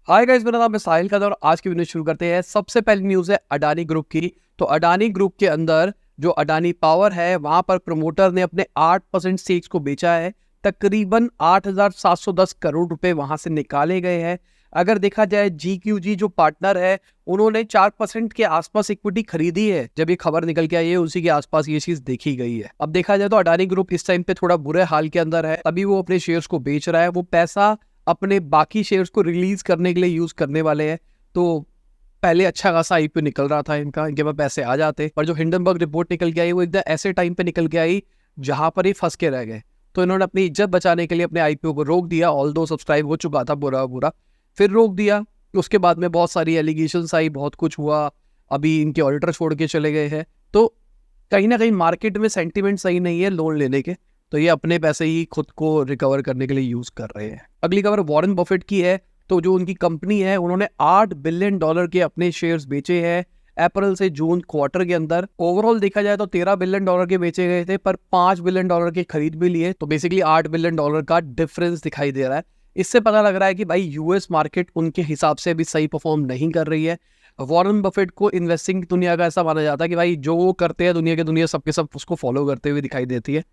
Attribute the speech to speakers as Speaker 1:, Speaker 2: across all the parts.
Speaker 1: Hi guys, मेरा नाम है साहिल कदर और आज की वीडियो शुरू करते हैं। सबसे पहली न्यूज़ है अडानी ग्रुप की। तो अडानी ग्रुप के अंदर जो अडानी पावर है वहां पर प्रमोटर ने अपने 8% स्टेक्स को बेचा है। तकरीबन 8,710 करोड़ रुपए वहां से निकाले गए हैं। अगर देखा जाए GQG जो पार्टनर है उन्होंने 4% के आसपास इक्विटी खरीदी है। जब ये खबर निकल के आई है उसी के आसपास ये चीज देखी गई है। अब देखा जाए तो अडानी ग्रुप इस टाइम पे थोड़ा बुरे हाल के अंदर है, तभी वो अपने शेयर्स को बेच रहा है। वो पैसा अपने बाकी शेयर्स को रिलीज करने के लिए यूज करने वाले हैं। तो पहले अच्छा खासा आईपीओ निकल रहा था इनके पास पैसे आ जाते, पर जो हिंडनबर्ग रिपोर्ट निकल के आई वो एकदम ऐसे टाइम पे निकल के आई जहां पर ये फंस के रह गए। तो इन्होंने अपनी इज्जत बचाने के लिए अपने आईपीओ को रोक दिया। ऑल दो सब्सक्राइब हो चुका था बुरा फिर रोक दिया। उसके बाद में बहुत सारी एलिगेशंस आई, बहुत कुछ हुआ। अभी इनके ऑडिटर छोड़ के चले गए हैं। तो कहीं ना कहीं मार्केट में सेंटीमेंट सही नहीं है लोन लेने के, तो ये अपने पैसे ही खुद को रिकवर करने के लिए यूज कर रहे हैं। अगली खबर वॉरेन बफेट की है। तो जो उनकी कंपनी है उन्होंने $8 बिलियन के अपने शेयर्स बेचे हैं अप्रैल से जून क्वार्टर के अंदर। ओवरऑल देखा जाए तो $13 बिलियन के बेचे गए थे, पर $5 बिलियन के खरीद भी लिए। तो बेसिकली $8 बिलियन का डिफरेंस दिखाई दे रहा है। इससे पता लग रहा है कि भाई यूएस मार्केट उनके हिसाब से अभी सही परफॉर्म नहीं कर रही है। वॉरेन बफेट को इन्वेस्टिंग दुनिया का ऐसा माना जाता है कि भाई जो वो करते हैं दुनिया सबके सब उसको फॉलो करते हुए दिखाई देती है।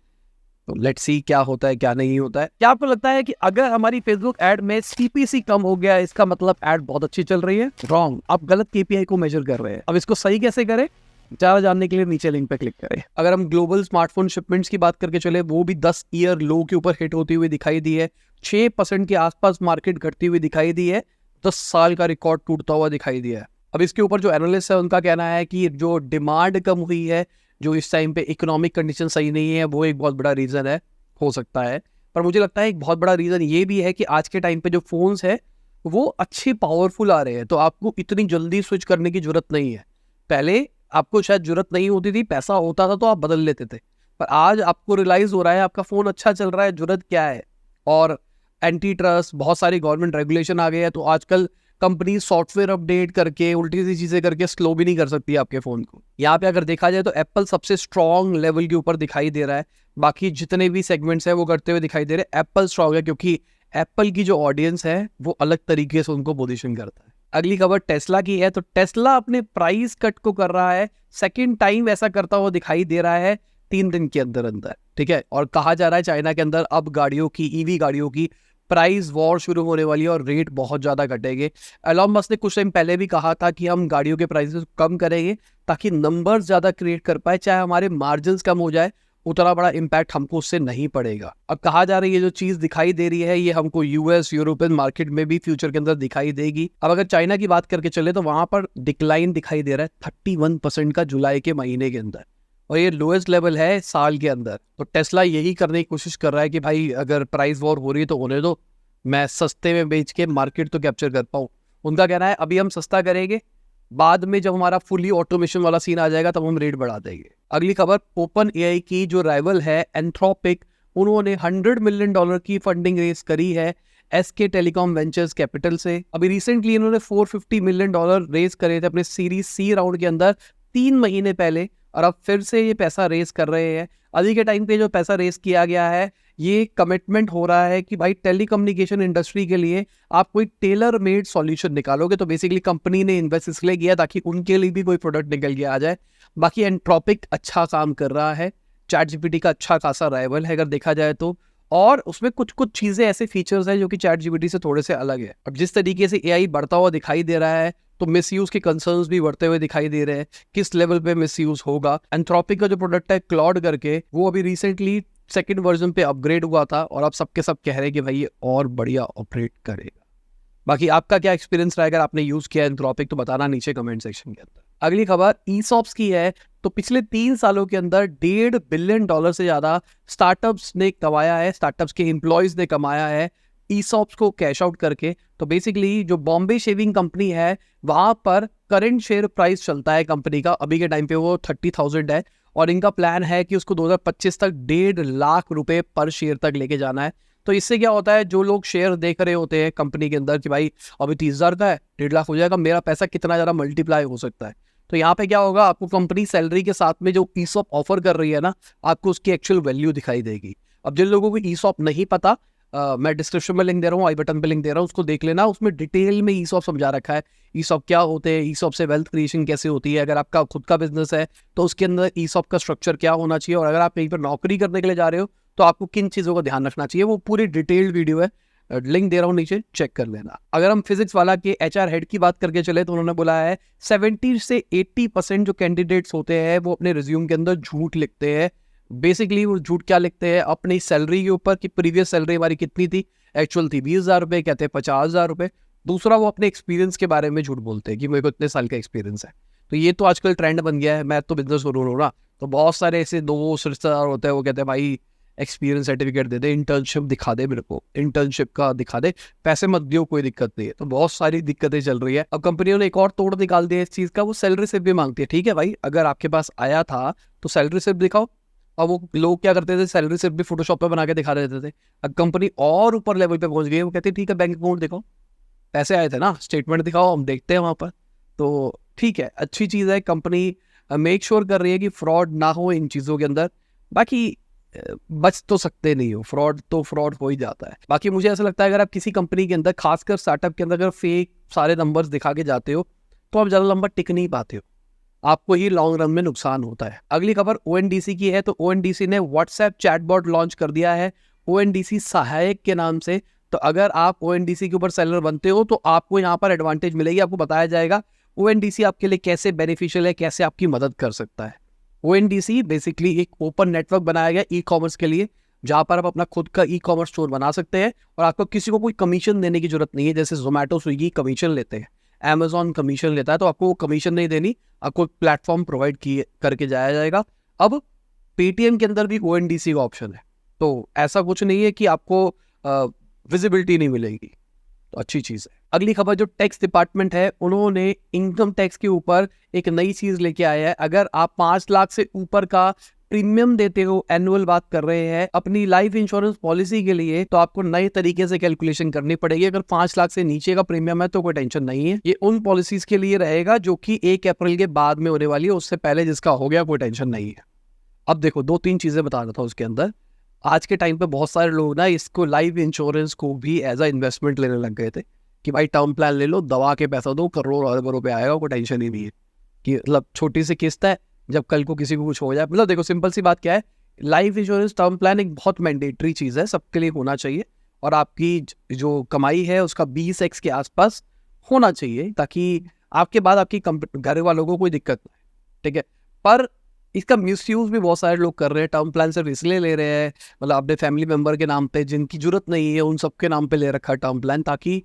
Speaker 1: तो लेट्स सी क्या होता है क्या नहीं होता है। क्या आपको लगता है कि अगर हमारी फेसबुक ऐड में CPC कम हो गया इसका मतलब ऐड बहुत अच्छी चल रही है? रॉन्ग, आप गलत KPI को मेजर कर रहे हैं। अब इसको सही कैसे करें, ज्यादा जानने के लिए नीचे लिंक पे क्लिक करें। अगर हम ग्लोबल स्मार्टफोन शिपमेंट्स की बात करके चले, वो भी 10 ईयर लो के ऊपर हिट होती हुई दिखाई दी है। 6% के आसपास मार्केट घटती हुई दिखाई दी है। 10 साल का रिकॉर्ड टूटता हुआ दिखाई दिया है। अब इसके ऊपर जो एनालिस्ट है उनका कहना है कि जो डिमांड कम हुई है, जो इस टाइम पे इकोनॉमिक कंडीशन सही नहीं है, वो एक बहुत बड़ा रीजन है, हो सकता है। पर मुझे लगता है एक बहुत बड़ा रीजन ये भी है कि आज के टाइम पे जो फोन्स है वो अच्छे पावरफुल आ रहे हैं, तो आपको इतनी जल्दी स्विच करने की जरूरत नहीं है। पहले आपको शायद जरूरत नहीं होती थी, पैसा होता था तो आप बदल लेते थे, पर आज आपको रियलाइज हो रहा है आपका फोन अच्छा चल रहा है, जरूरत क्या है। और एंटी ट्रस्ट बहुत सारी गवर्नमेंट रेगुलेशन आ गए हैं, तो आजकल कंपनी सॉफ्टवेयर अपडेट करके उल्टी सी चीजें करके स्लो भी नहीं कर सकती आपके फोन को। यहाँ पे अगर देखा जाए तो एप्पल सबसे स्ट्रॉन्ग लेवल के ऊपर दिखाई दे रहा है। बाकी जितने भी सेगमेंट्स है वो करते हुए दिखाई दे रहे हैं। एप्पल स्ट्रॉन्ग है क्योंकि एप्पल की जो ऑडियंस है वो अलग तरीके से उनको पोजीशन करता है। अगली खबर टेस्ला की है। तो टेस्ला अपने प्राइस कट को कर रहा है, सेकेंड टाइम ऐसा करता हुआ दिखाई दे रहा है 3 दिन के अंदर अंदर, ठीक है। और कहा जा रहा है चाइना के अंदर अब गाड़ियों की, ईवी गाड़ियों की प्राइस वॉर शुरू होने वाली है और रेट बहुत ज्यादा घटेंगे। एलोन मस्क ने कुछ टाइम पहले भी कहा था कि हम गाड़ियों के प्राइसेस कम करेंगे ताकि नंबर्स ज्यादा क्रिएट कर पाए, चाहे हमारे मार्जिन कम हो जाए, उतना बड़ा इंपैक्ट हमको उससे नहीं पड़ेगा। अब कहा जा रही है जो चीज दिखाई दे रही है ये हमको यूएस यूरोपियन मार्केट में भी फ्यूचर के अंदर दिखाई देगी। अब अगर चाइना की बात करके चले तो वहां पर डिक्लाइन दिखाई दे रहा है 31% का जुलाई के महीने के अंदर, और ये लोएस्ट लेवल है साल के अंदर। तो टेस्ला यही करने की कोशिश कर रहा है कि भाई अगर प्राइस वॉर हो रही है तो होने दो, मैं सस्ते में बेच के मार्केट तो कैप्चर कर पाऊँ। उनका कहना है अभी हम सस्ता करेंगे, बाद में जब हमारा फुली ऑटोमेशन वाला सीन आ जाएगा तब हम रेट बढ़ा देंगे। अगली खबर ओपन AI की जो राइवल है एंथ्रोपिक, उन्होंने $100 मिलियन की फंडिंग रेज करी है SK टेलीकॉम वेंचर्स कैपिटल से। अभी रिसेंटली इन्होंने $450 मिलियन रेज करे थे अपने सीरीज C राउंड के अंदर 3 महीने पहले, और अब फिर से ये पैसा रेज कर रहे हैं। अभी के टाइम पे जो पैसा रेज किया गया है ये कमिटमेंट हो रहा है कि भाई टेलीकम्युनिकेशन इंडस्ट्री के लिए आप कोई टेलर मेड सॉल्यूशन निकालोगे। तो बेसिकली कंपनी ने इन्वेस्ट इसलिए किया ताकि उनके लिए भी कोई प्रोडक्ट निकल के आ जाए। बाकी एंट्रोपिक अच्छा काम कर रहा है, ChatGPT का अच्छा खासा राइवल है अगर देखा जाए तो, और उसमें कुछ कुछ चीजें ऐसे फीचर्स हैं जो कि ChatGPT से थोड़े से अलग है। अब जिस तरीके से AI बढ़ता हुआ दिखाई दे रहा है तो मिसयूज के कंसर्न्स भी बढ़ते हुए दिखाई दे रहे हैं, किस लेवल पे मिसयूज होगा। एंथ्रोपिक का जो प्रोडक्ट है क्लॉड करके, वो अभी रिसेंटली सेकंड वर्जन पे अपग्रेड हुआ था और अब सबके सब कह रहे हैं कि भाई ये और बढ़िया ऑपरेट करेगा। बाकी आपका क्या एक्सपीरियंस रहा, अगर आपने यूज किया एंथ्रोपिक तो बताना नीचे कमेंट सेक्शन के अंदर। अगली खबर ESOPs की है। तो पिछले 3 सालों के अंदर $1.5 बिलियन से ज्यादा स्टार्टअप्स ने कमाया है, स्टार्टअप्स के एम्प्लॉयज ने कमाया है ESOPs को कैश आउट करके। तो बेसिकली जो बॉम्बे शेविंग कंपनी है वहां पर करंट शेयर प्राइस चलता है कंपनी का, अभी के टाइम पे वो 30,000 है, और इनका प्लान है कि उसको 2025 तक 1.5 लाख रुपए पर शेयर तक लेके जाना है। तो इससे क्या होता है, जो लोग शेयर देख रहे होते हैं कंपनी के अंदर कि भाई अभी 30,000 का है, 1.5 लाख हो जाएगा, मेरा पैसा कितना ज़्यादा मल्टीप्लाई हो सकता है। तो यहाँ पे क्या होगा, आपको कंपनी सैलरी के साथ में जो ESOP ऑफर कर रही है ना, आपको उसकी एक्चुअल वैल्यू दिखाई देगी। अब जिन लोगों को ESOP नहीं पता, मैं डिस्क्रिप्शन में लिंक दे रहा हूँ, आई बटन पे लिंक दे रहा हूँ, उसको देख लेना। उसमें डिटेल में ईसॉप समझा रखा है, ईसॉप क्या होते हैं, ईसॉप से वेल्थ क्रिएशन कैसे होती है, अगर आपका खुद का बिजनेस है तो उसके अंदर ईसॉप का स्ट्रक्चर क्या होना चाहिए, और अगर आप कहीं पर नौकरी करने के लिए जा रहे हो तो आपको किन चीज़ों का ध्यान रखना चाहिए। वो पूरी डिटेल्ड वीडियो है, लिंक दे रहा हूँ नीचे, चेक कर लेना। अगर हम फिजिक्स वाला के एचआर हेड की बात करके चले तो उन्होंने बोला है 70 से 80% जो कैंडिडेट्स होते हैं वो अपने रिज्यूम के अंदर झूठ लिखते हैं। बेसिकली वो झूठ क्या लिखते हैं, अपनी सैलरी के ऊपर कि प्रीवियस सैलरी हमारी कितनी थी, एक्चुअल थी 20,000 रुपये, कहते हैं 50,000 रुपये। दूसरा वो अपने एक्सपीरियंस के बारे में झूठ बोलते हैं कि मेरे को इतने साल का एक्सपीरियंस है। तो ये तो आजकल ट्रेंड बन गया है। मैं तो बिजनेस ओनर हूँ ना, तो बहुत सारे ऐसे दोस्त रिश्तेदार होते हैं, वो कहते हैं भाई एक्सपीरियंस सर्टिफिकेट दे दे, इंटर्नशिप दिखा दे, मेरे को इंटर्नशिप का दिखा दे, पैसे मत दियो, कोई दिक्कत नहीं है। तो बहुत सारी दिक्कतें चल रही है। अब कंपनियों ने एक और तोड़ निकाल दिया इस चीज़ का, वो सैलरी स्लिप भी मांगती है। ठीक है भाई, अगर आपके पास आया था तो सैलरी स्लिप दिखाओ। अब वो लोग क्या करते थे, सैलरी स्लिप भी फोटोशॉप पे बना के दिखा देते थे। अब कंपनी और ऊपर लेवल पे पहुंच गई, वो कहती है ठीक है बैंक अकाउंट दिखाओ, पैसे आए थे ना, स्टेटमेंट दिखाओ, हम देखते हैं वहाँ पर। तो ठीक है, अच्छी चीज़ है, कंपनी मेक श्योर कर रही है कि फ्रॉड ना हो इन चीज़ों के अंदर। बाकी बच तो सकते नहीं हो, फ्रॉड तो फ्रॉड हो ही जाता है। बाकी मुझे ऐसा लगता है अगर आप किसी कंपनी के अंदर, खासकर स्टार्टअप के अंदर, अगर फेक सारे नंबर्स दिखा के जाते हो तो आप ज़्यादा लंबा टिक नहीं पाते हो, आपको ही लॉन्ग रन में नुकसान होता है। अगली खबर ओएनडीसी की है। तो ओएनडीसी ने व्हाट्सएप चैटबॉट लॉन्च कर दिया है ओएनडीसी सहायक के नाम से। तो अगर आप ओएनडीसी के ऊपर सेलर बनते हो तो आपको यहाँ पर एडवांटेज मिलेगी, आपको बताया जाएगा ओएनडीसी आपके लिए कैसे बेनिफिशियल है, कैसे आपकी मदद कर सकता है। ओएनडीसी बेसिकली एक ओपन नेटवर्क बनाया गया ई कॉमर्स के लिए, जहां पर आप अपना खुद का ई कॉमर्स स्टोर बना सकते हैं और आपको किसी को कोई कमीशन देने की जरूरत नहीं है। जैसे जोमेटो स्विगी कमीशन लेते हैं, अमेजॉन कमीशन लेता है, तो आपको वो कमीशन नहीं देनी, आपको प्लेटफॉर्म प्रोवाइड किए करके जाया जाएगा। अब पेटीएम के अंदर भी ओएनडीसी का ऑप्शन है, तो ऐसा कुछ नहीं है कि आपको विजिबिलिटी नहीं मिलेगी, तो अच्छी चीज़ है। अगली खबर जो टैक्स डिपार्टमेंट है, उन्होंने इनकम टैक्स के ऊपर एक नई चीज़ लेके आया है। अगर आप 5 लाख से ऊपर का प्रीमियम देते हो, एनुअल बात कर रहे हैं, अपनी लाइफ इंश्योरेंस पॉलिसी के लिए, तो आपको नए तरीके से कैलकुलेशन करनी पड़ेगी। अगर 5 लाख से नीचे का प्रीमियम है तो कोई टेंशन नहीं है, ये उन पॉलिसीज के लिए रहेगा जो कि 1 अप्रैल के बाद में होने वाली है, उससे पहले जिसका हो गया कोई टेंशन नहीं है। अब देखो 2-3 चीज़ें बता रहा था उसके अंदर। आज के टाइम पे बहुत सारे लोग ना इसको, लाइफ इंश्योरेंस को भी एज अ इन्वेस्टमेंट लेने लग गए थे कि भाई टर्म प्लान ले लो, दवा के पैसा दो, करोड़ अरबों रुपए आएगा, कोई टेंशन ही नहीं है। कि मतलब छोटी सी किस्त है, जब कल को किसी को कुछ हो जाए, मतलब देखो सिंपल सी बात क्या है, लाइफ इंश्योरेंस टर्म प्लान एक बहुत मैंडेटरी चीज़ है, सबके लिए होना चाहिए। और आपकी जो कमाई है उसका 20x के आसपास होना चाहिए, ताकि आपके बाद आपकी घर वालों को कोई दिक्कत ना है। ठीक है, पर इसका मिसयूज भी बहुत सारे लोग कर रहे हैं। टर्म प्लान सिर्फ इसलिए ले रहे हैं, मतलब अपने फैमिली मेंबर के नाम पे, जिनकी जरूरत नहीं है उन सबके नाम पे ले रखा है टर्म प्लान, ताकि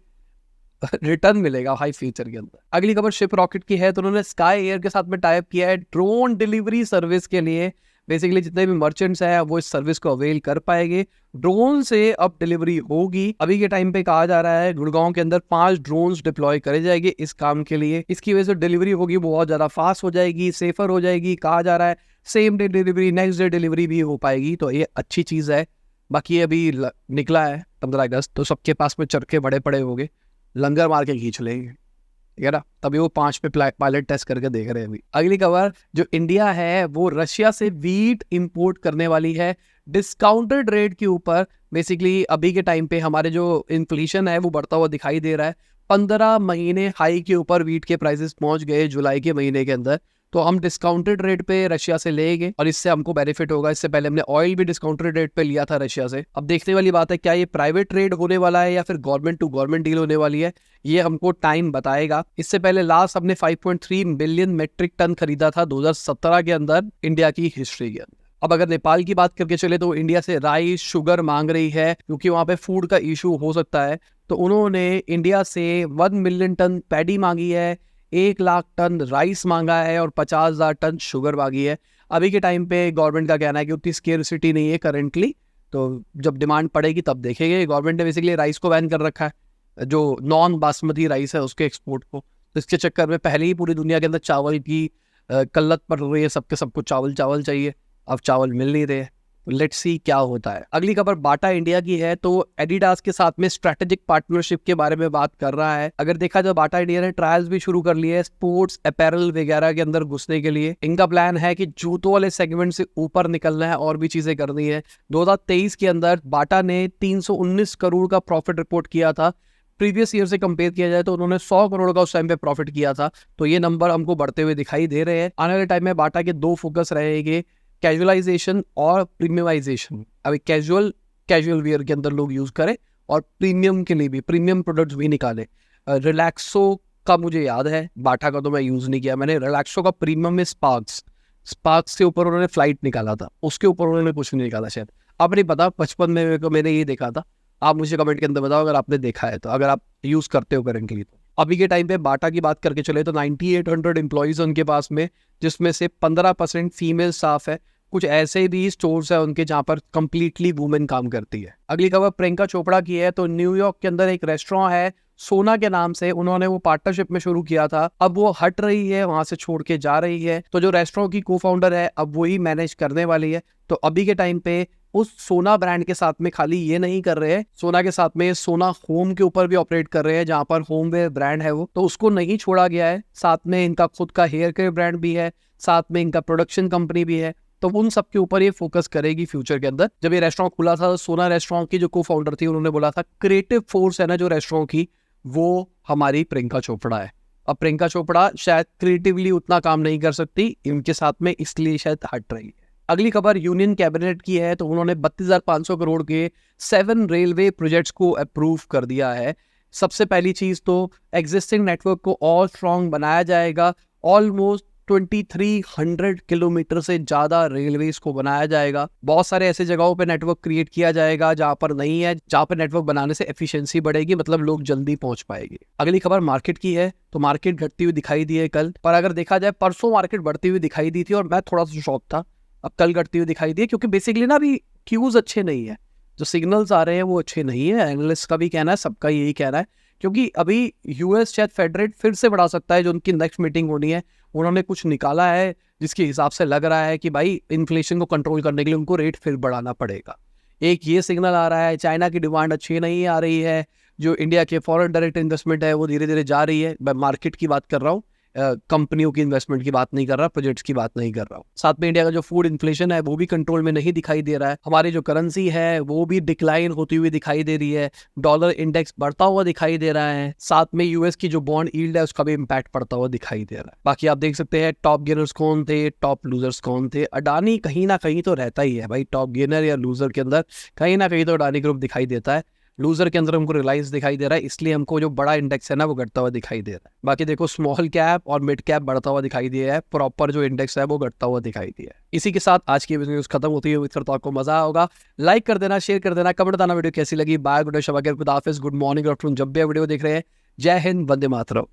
Speaker 1: रिटर्न मिलेगा हाई फ्यूचर के अंदर। अगली खबर शिप रॉकेट की है। तो उन्होंने स्काई एयर के साथ में टाइप किया है ड्रोन डिलीवरी सर्विस के लिए। बेसिकली जितने भी मर्चेंट्स हैं वो इस सर्विस को अवेल कर पाएंगे, ड्रोन से अब डिलीवरी होगी। अभी के टाइम पे कहा जा रहा है गुड़गांव के अंदर 5 ड्रोन्स डिप्लॉय करे जाएंगे इस काम के लिए। इसकी वजह से डिलीवरी होगी बहुत ज्यादा फास्ट हो जाएगी, सेफर हो जाएगी। कहा जा रहा है same day delivery, next day delivery भी हो पाएगी, तो ये अच्छी चीज है। बाकी अभी निकला है 15 अगस्त, तो सबके पास में चरखे बड़े पड़े होंगे, लंगर मार के खींच लेंगे, ठीक है ना। तभी वो 5 पे पायलट टेस्ट करके देख रहे हैं अभी। अगली खबर जो इंडिया है वो रशिया से वीट इंपोर्ट करने वाली है डिस्काउंटेड रेट के ऊपर। बेसिकली अभी के टाइम पे हमारे जो इन्फ्लेशन है वो बढ़ता हुआ दिखाई दे रहा है। 15 महीने हाई के ऊपर वीट के प्राइसेस पहुंच गए जुलाई के महीने के अंदर, तो हम डिस्काउंटेड रेट पे रशिया से लेंगे और इससे हमको बेनिफिट होगा। इससे पहले हमने ऑयल भी डिस्काउंटेड रेट पे लिया था रशिया से। अब देखने वाली बात है क्या ये प्राइवेट ट्रेड होने वाला है या फिर गवर्नमेंट टू गवर्नमेंट डील होने वाली है, ये हमको टाइम बताएगा। इससे पहले लास्ट हमने 5.3 मिलियन मेट्रिक टन खरीदा था 2017 के अंदर इंडिया की हिस्ट्री के अंदर। अब अगर नेपाल की बात करके चले तो इंडिया से राइस शुगर मांग रही है क्योंकि वहां पे फूड का इशू हो सकता है। तो उन्होंने इंडिया से 1 मिलियन टन पैडी मांगी है, 1 लाख टन राइस मांगा है और 50,000 टन शुगर मांगी है। अभी के टाइम पे गवर्नमेंट का कहना है कि उतनी स्केर्सिटी नहीं है करंटली, तो जब डिमांड पड़ेगी तब देखेंगे। गवर्नमेंट ने बेसिकली राइस को बैन कर रखा है, जो नॉन बासमती राइस है उसके एक्सपोर्ट को। तो इसके चक्कर में पहले ही पूरी दुनिया के अंदर चावल की किल्लत पड़ रही है, सबके सबको चावल चाहिए, अब चावल मिल नहीं रहे। लेट्स सी क्या होता है। अगली खबर बाटा इंडिया की है, तो एडिडास के साथ में स्ट्रेटेजिक पार्टनरशिप के बारे में बात कर रहा है। अगर देखा जाए बाटा इंडिया ने ट्रायल्स भी शुरू कर लिए है स्पोर्ट्स अपैरल वगैरह के अंदर घुसने के लिए। इनका प्लान है कि जूतों वाले सेगमेंट से ऊपर निकलना है और भी चीजें करनी है। 2023 के अंदर बाटा ने 319 करोड़ का प्रॉफिट रिपोर्ट किया था। प्रीवियस ईयर से कंपेयर किया जाए तो उन्होंने 100 करोड़ का उस टाइम पे प्रॉफिट किया था। तो ये नंबर हमको बढ़ते हुए दिखाई दे रहे हैं। आने वाले टाइम में बाटा के दो फोकस रहेंगे, कैजुअलाइजेशन और प्रीमियमाइजेशन। अभी कैजुअल वियर के अंदर लोग यूज करें और प्रीमियम के लिए भी प्रीमियम प्रोडक्ट्स भी निकाले। रिलैक्सो का मुझे याद है, बाटा का तो मैं यूज नहीं किया मैंने। रिलैक्सो का प्रीमियम में स्पार्क्स के ऊपर उन्होंने फ्लाइट निकाला था, उसके ऊपर उन्होंने कुछ नहीं निकाला शायद। अब नहीं पता, बचपन में मैंने ये देखा था। आप मुझे कमेंट के अंदर बताओ अगर आपने देखा है तो, अगर आप यूज करते हो करेंटली तो। अभी के टाइम पे बाटा की बात करके चले तो 9800 एम्प्लॉइज उनके पास में, जिसमें से 15% फीमेल स्टाफ है। कुछ ऐसे भी स्टोर्स है उनके जहां पर कंप्लीटली वुमेन काम करती है। अगली खबर प्रियंका चोपड़ा की है, तो न्यूयॉर्क के अंदर एक रेस्टोरेंट है सोना के नाम से, उन्होंने वो पार्टनरशिप में शुरू किया था। अब वो हट रही है, वहां से छोड़ के जा रही है। तो जो रेस्टोरेंट की को फाउंडर है अब वही मैनेज करने वाली है। तो अभी के टाइम पे उस सोना ब्रांड के साथ में खाली ये नहीं कर रहे हैं, सोना के साथ में सोना होम के ऊपर भी ऑपरेट कर रहे हैं, जहां पर होमवेयर ब्रांड है वो, तो उसको नहीं छोड़ा गया है। साथ में इनका खुद का हेयर केयर ब्रांड भी है, साथ में इनका प्रोडक्शन कंपनी भी है। तो उन सब के ऊपर ये फोकस करेगी फ्यूचर के अंदर। जब ये रेस्टोरेंट खुला था, सोना रेस्टोरेंट की जो को फाउंडर थी उन्होंने बोला था क्रिएटिव फोर्स है ना जो रेस्टोरेंट की, वो हमारी प्रियंका चोपड़ा है। अब प्रियंका चोपड़ा शायद क्रिएटिवली उतना काम नहीं कर सकती इनके साथ में, इसलिए शायद हट रही है। अगली खबर यूनियन कैबिनेट की है, तो उन्होंने 32,500 करोड़ के 7 रेलवे प्रोजेक्ट्स को अप्रूव कर दिया है। सबसे पहली चीज तो एग्जिस्टिंग नेटवर्क को और स्ट्रॉन्ग बनाया जाएगा। ऑलमोस्ट 2300 किलोमीटर से ज्यादा रेलवेज को बनाया जाएगा। बहुत सारे ऐसे जगहों पे नेटवर्क क्रिएट किया जाएगा जहां पर नहीं है, जहां पर नेटवर्क बनाने से एफिशिएंसी बढ़ेगी, मतलब लोग जल्दी पहुंच पाएंगे। अगली खबर मार्केट की है, तो मार्केट घटती हुई दिखाई दी है कल, पर अगर देखा जाए परसों मार्केट बढ़ती हुई दिखाई दी थी और मैं थोड़ा सा शॉक था। अब कल घटती हुई दिखाई दी है क्योंकि बेसिकली ना अभी क्यूज अच्छे नहीं है, जो सिग्नल्स आ रहे हैं वो अच्छे नहीं है। एनालिस्ट का भी कहना है, सबका यही कहना है, क्योंकि अभी यूएस शायद फेड रेट फिर से बढ़ा सकता है। जो उनकी नेक्स्ट मीटिंग होनी है उन्होंने कुछ निकाला है जिसके हिसाब से लग रहा है कि भाई इन्फ्लेशन को कंट्रोल करने के लिए उनको रेट फिर बढ़ाना पड़ेगा। एक ये सिग्नल आ रहा है। चाइना की डिमांड अच्छी नहीं आ रही है, जो इंडिया के फॉरेन डायरेक्ट इन्वेस्टमेंट है वो धीरे धीरे जा रही है। मैं मार्केट की बात कर रहा हूँ, कंपनियों की इन्वेस्टमेंट की बात नहीं कर रहा, प्रोजेक्ट्स की बात नहीं कर रहा हूँ। साथ में इंडिया का जो फूड इन्फ्लेशन है वो भी कंट्रोल में नहीं दिखाई दे रहा है। हमारी जो करेंसी है वो भी डिक्लाइन होती हुई दिखाई दे रही है। डॉलर इंडेक्स बढ़ता हुआ दिखाई दे रहा है। साथ में यूएस की जो बॉन्ड यील्ड है उसका भी इम्पैक्ट पड़ता हुआ दिखाई दे रहा है। बाकी आप देख सकते हैं टॉप गेनर्स कौन थे, टॉप लूजर्स कौन थे। अडानी कहीं ना कहीं तो रहता ही है भाई, टॉप गेनर या लूजर के अंदर कहीं ना कहीं तो अडानी ग्रुप दिखाई देता है। लूजर के अंदर हमको रिलायंस दिखाई दे रहा है, इसलिए हमको जो बड़ा इंडेक्स है ना वो घटता हुआ दिखाई दे रहा है। बाकी देखो स्मॉल कैप और मिड कैप बढ़ता हुआ दिखाई दिया है, प्रॉपर जो इंडेक्स है वो घटता हुआ दिखाई दिया है। इसी के साथ आज की न्यूज खत्म होती है। उम्मीद करता हूं आपको मजा आया होगा। लाइक कर देना, शेयर कर देना, कमेंट बताना वीडियो कैसी लगी। बाय, गुड डे, शब, गुड आफ्टरनून, जब भी वीडियो देख रहे हैं। जय हिंद, वंदे मातरम।